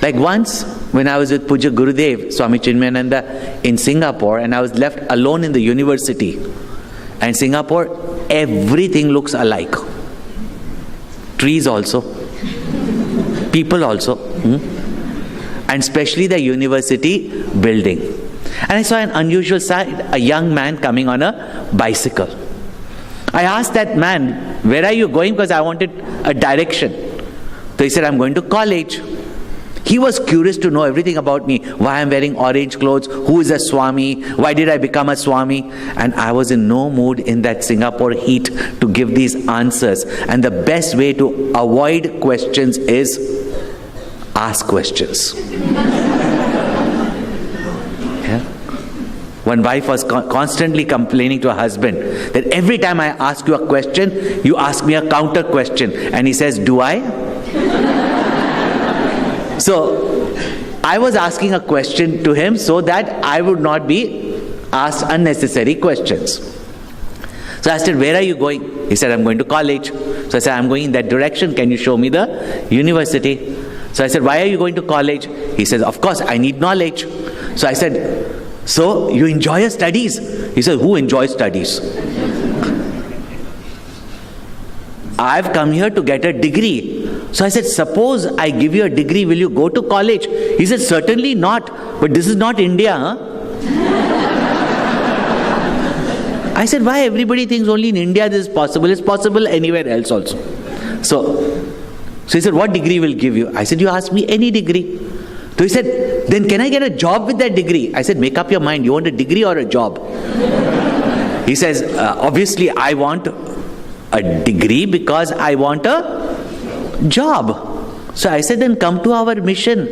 Like once, when I was with Puja Gurudev, Swami Chinmayananda in Singapore, and I was left alone in the university. And Singapore, everything looks alike. Trees also. People also. And especially the university building. And I saw an unusual sight, a young man coming on a bicycle. I asked that man, where are you going? Because I wanted a direction. So he said, I'm going to college. He was curious to know everything about me. Why I'm wearing orange clothes, who is a Swami, why did I become a Swami? And I was in no mood in that Singapore heat to give these answers. And the best way to avoid questions is ask questions. One wife was constantly complaining to her husband that every time I ask you a question, you ask me a counter question. And he says, do I? So, I was asking a question to him so that I would not be asked unnecessary questions. So I said, where are you going? He said, I'm going to college. So I said, I'm going in that direction. Can you show me the university? So I said, why are you going to college? He says, of course, I need knowledge. So I said, so you enjoy your studies? He said, who enjoys studies? I've come here to get a degree. So I said, suppose I give you a degree, will you go to college? He said, certainly not. But this is not India, huh? I said, why everybody thinks only in India this is possible? It's possible anywhere else also. So he said, what degree will give you? I said, you ask me any degree. So he said, then can I get a job with that degree? I said, make up your mind. You want a degree or a job? He says, obviously I want a degree because I want a job. So I said, then come to our mission.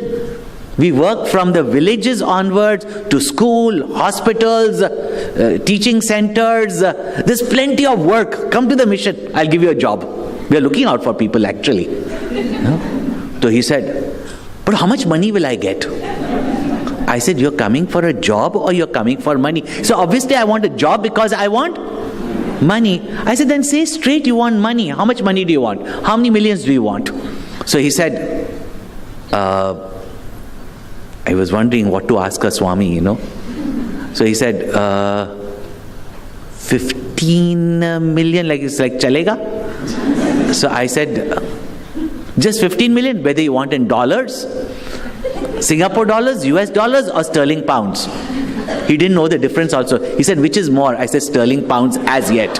We work from the villages onwards to school, hospitals, teaching centers. There's plenty of work. Come to the mission. I'll give you a job. We are looking out for people actually. So he said, but how much money will I get? I said, you're coming for a job or you're coming for money? So obviously I want a job because I want money. I said, then say straight you want money. How much money do you want? How many millions do you want? So he said, I was wondering what to ask a Swami, So he said, 15 million, it's like chalega? So I said, just 15 million, whether you want in dollars, Singapore dollars, US dollars or sterling pounds. He didn't know the difference also. He said, which is more? I said, sterling pounds as yet.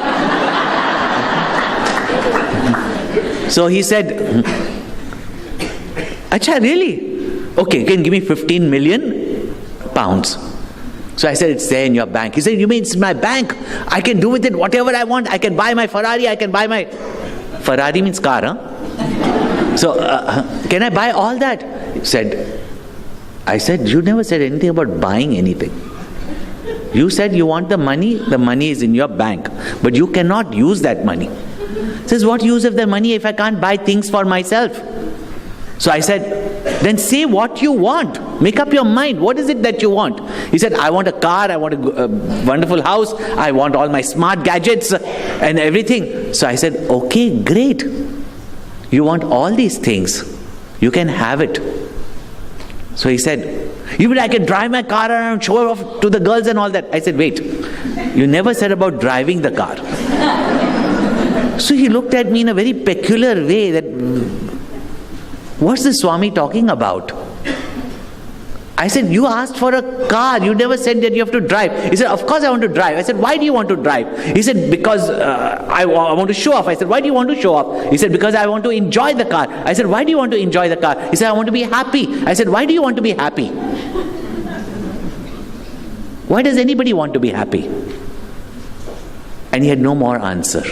So he said, Acha, really? Okay, you can give me 15 million pounds. So I said, it's there in your bank. He said, you mean it's my bank? I can do with it whatever I want. I can buy my Ferrari. I can buy my... Ferrari means car, huh? So, can I buy all that? He said, I said, you never said anything about buying anything. You said you want the money is in your bank. But you cannot use that money. He says, what use of the money if I can't buy things for myself? So I said, then say what you want. Make up your mind. What is it that you want? He said, I want a car, I want a wonderful house, I want all my smart gadgets and everything. So I said, okay, great. You want all these things. You can have it. So he said, you mean I can drive my car around, show off to the girls and all that? I said, wait, you never said about driving the car. So he looked at me in a very peculiar way that, what's the Swami talking about? I said, you asked for a car. You never said that you have to drive. He said, of course I want to drive. I said, why do you want to drive? He said, because I want to show off. I said, why do you want to show off? He said, because I want to enjoy the car. I said, why do you want to enjoy the car? He said, I want to be happy. I said, why do you want to be happy? Why does anybody want to be happy? And he had no more answer.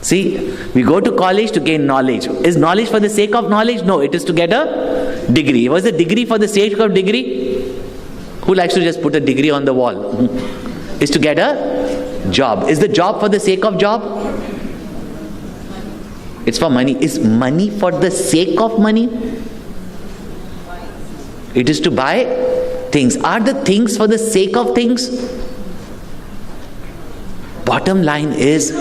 See, we go to college to gain knowledge. Is knowledge for the sake of knowledge? No, it is to get a degree. Was a degree for the sake of degree? Who likes to just put a degree on the wall? Is to get a job. Is the job for the sake of job? It's for money. Is money for the sake of money? It is to buy things. Are the things for the sake of things? Bottom line is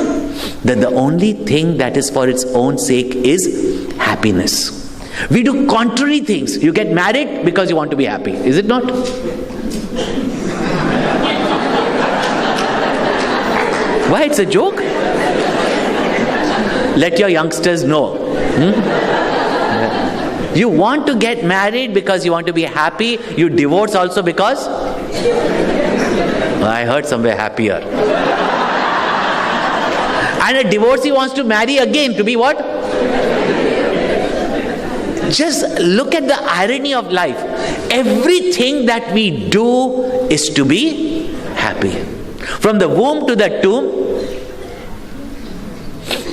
that the only thing that is for its own sake is happiness. We do contrary things. You get married because you want to be happy. Is it not? Why? It's a joke. Let your youngsters know. You want to get married because you want to be happy. You divorce also because? I heard somewhere happier. And a divorcee wants to marry again to be what? Just look at the irony of life. Everything that we do is to be happy. From the womb to the tomb,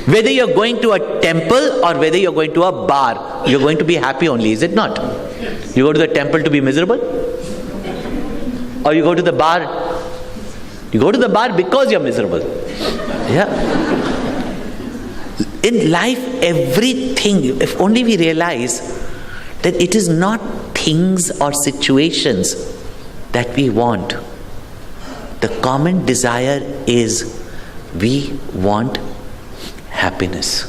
whether you're going to a temple or whether you're going to a bar, you're going to be happy only, is it not? You go to the temple to be miserable? Or you go to the bar? You go to the bar because you're miserable. Yeah. In life, everything, if only we realize that it is not things or situations that we want. The common desire is we want happiness.